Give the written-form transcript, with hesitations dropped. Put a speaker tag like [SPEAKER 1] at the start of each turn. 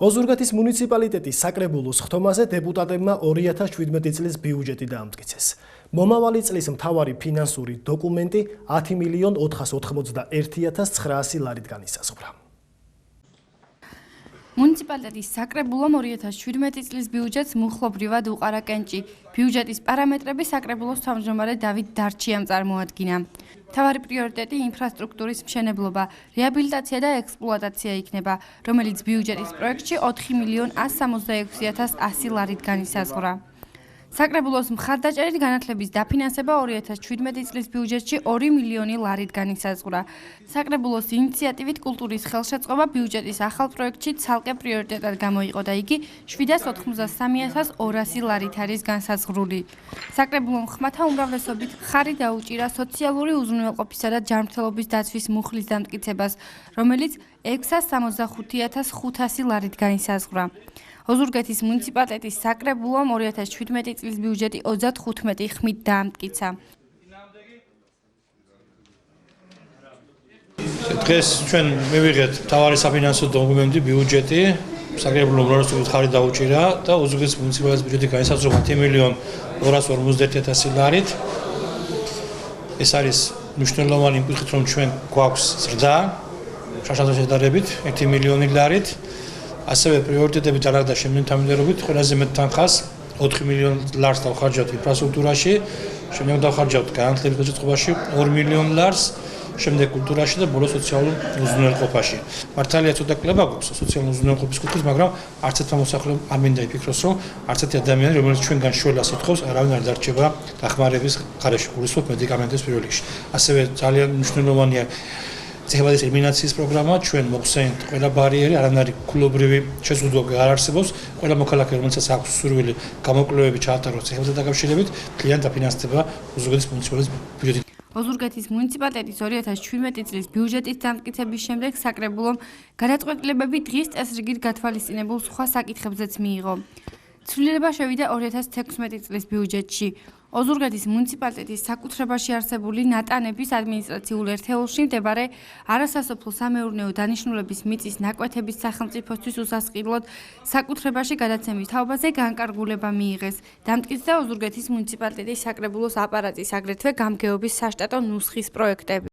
[SPEAKER 1] ოზურგეთის მუნიციპალიტეტის საკრებულოს ხთომაზე დეპუტატებმა 2017 წლის ბიუჯეტი დაამტკიცეს. მომავალი წლის მთავარი ფინანსური დოკუმენტი 10.491.900 ლარით განისაზღვრა.
[SPEAKER 2] მუნიციპალიტეტის საკრებულომ 2017 წლის ბიუჯეტს მუხლობრივად უყარა კენჭი. ბიუჯეტის პარამეტრები საკრებულოს თავმჯდომარე დავით დარჩიამ წარმოადგინა. მთავარი პრიორიტეტი ინფრასტრუქტურის მშენებლობა, რეაბილიტაცია და ექსპლუატაცია იქნება, რომელიც ბიუჯეტის პროექტში 4.166.100 ლარით განისაზღვრა. საკრებულოს მხარდაჭერით განათლების დაფინანსება 2017 წლის ბიუჯეტში 2 მილიონი ლარით განისაზღვრა. საკრებულოს ინიციატივით კულტურის ხელშეწყობა ბიუჯეტის ახალ პროექტში ცალკე პრიორიტეტად გამოიყო და იგი 793.200 ლარით არის განსაზღვრული. საკრებულომ ხმათა უმრავლესობით ხარი დაუჭირა სოციალური უზრუნველყოფისა და ჯანმრთელობის დაცვის მუხლის დამტკიცებას, რომელიც 665.500 ლარით განისაზღვრა. ოზურგეთის მუნიციპალიტეტის საკრებულომ 2017 წლის ბიუჯეტი 35 ხმით დაამტკიცა.
[SPEAKER 3] დღეს ჩვენ მივიღეთ მთავარი საფინანსო დოკუმენტი ბიუჯეტი, საკრებულომ უმრავლესობით ხარი დაუჭირა და ოზურგეთის მუნიციპალიტეტის ბიუჯეტი განისაზღვრა 10.291.900 ლარით. ეს არის მნიშვნელოვანი იმ კუთხით, რომ ჩვენ გვაქვს ზრდა შაშათა შედარებით 1 მილიონი ლარით. ასევე პრიორიტეტებით არ და შემდგომთავრებით ყველაზე მეტ თანხას 4 მილიონ ლარს დავხარჯავთ ინფრასტრუქტურაში, შემდეგ დავხარჯავთ განათლების გაწყობაში 2 მილიონ ლარს, შემდეგ კულტურაში და ბოლოს სოციალურ უზრუნველყოფაში. მართალია ცოტა კლება გვაქვს სოციალურ უზრუნველყოფის კუთხით, მაგრამ არც ერთმა მოსახლეობამ არ მინდა იფიქროს, რომ არც ერთი ადამიანი, რომელიც ჩვენგან შველას ითხოვს, არავინ არ დარჩება დახმარების გარეშე, გულისხმობ მედიკამენტების პირველ რიგში. ასევე ძალიან მნიშვნელოვანია ციხეებადის ელმინაციის პროგრამა, ჩვენ მოხსენით ყველა ბარიერი, არანაირი ქულობრივი შეზღუდვა არ არსებობს, ყველა მოქალაქე, რომელსაც აქვს სურვილი გამოკვლევები ჩაატაროს ციხეებთან დაკავშირებით, ძალიან დაფინანსდება ოზურგეთის მუნიციპალიტეტის ბიუჯეტით.
[SPEAKER 2] ოზურგეთის მუნიციპალიტეტის 2017 წლის ბიუჯეტის დამტკიცების შემდეგ საკრებულომ გადაწყვეტილებები დღის წესრიგით გათვალისწინებულ სხვა საკითხებზეც მიიღო. ცვლილება შევიდა 2016 წლის ბიუჯეტში. ოზურგეთის მუნიციპალიტეტის საკუთრებაში არსებული ნატანების ადმინისტრაციულ ერთეულში მდებარე არასასოფლო სამეურნეო დანიშნულების მიწის ნაკვეთების სახელმწიფოსთვის უსასყიდლოდ საკუთრებაში გადაცემის თაობაზე განკარგულება მიიღეს. დამტკიცდა ოზურგეთის მუნიციპალიტეტის საკრებულოს აპარატის აგრეთვე გამგეობის საშტატო ნუსხის პროექტები.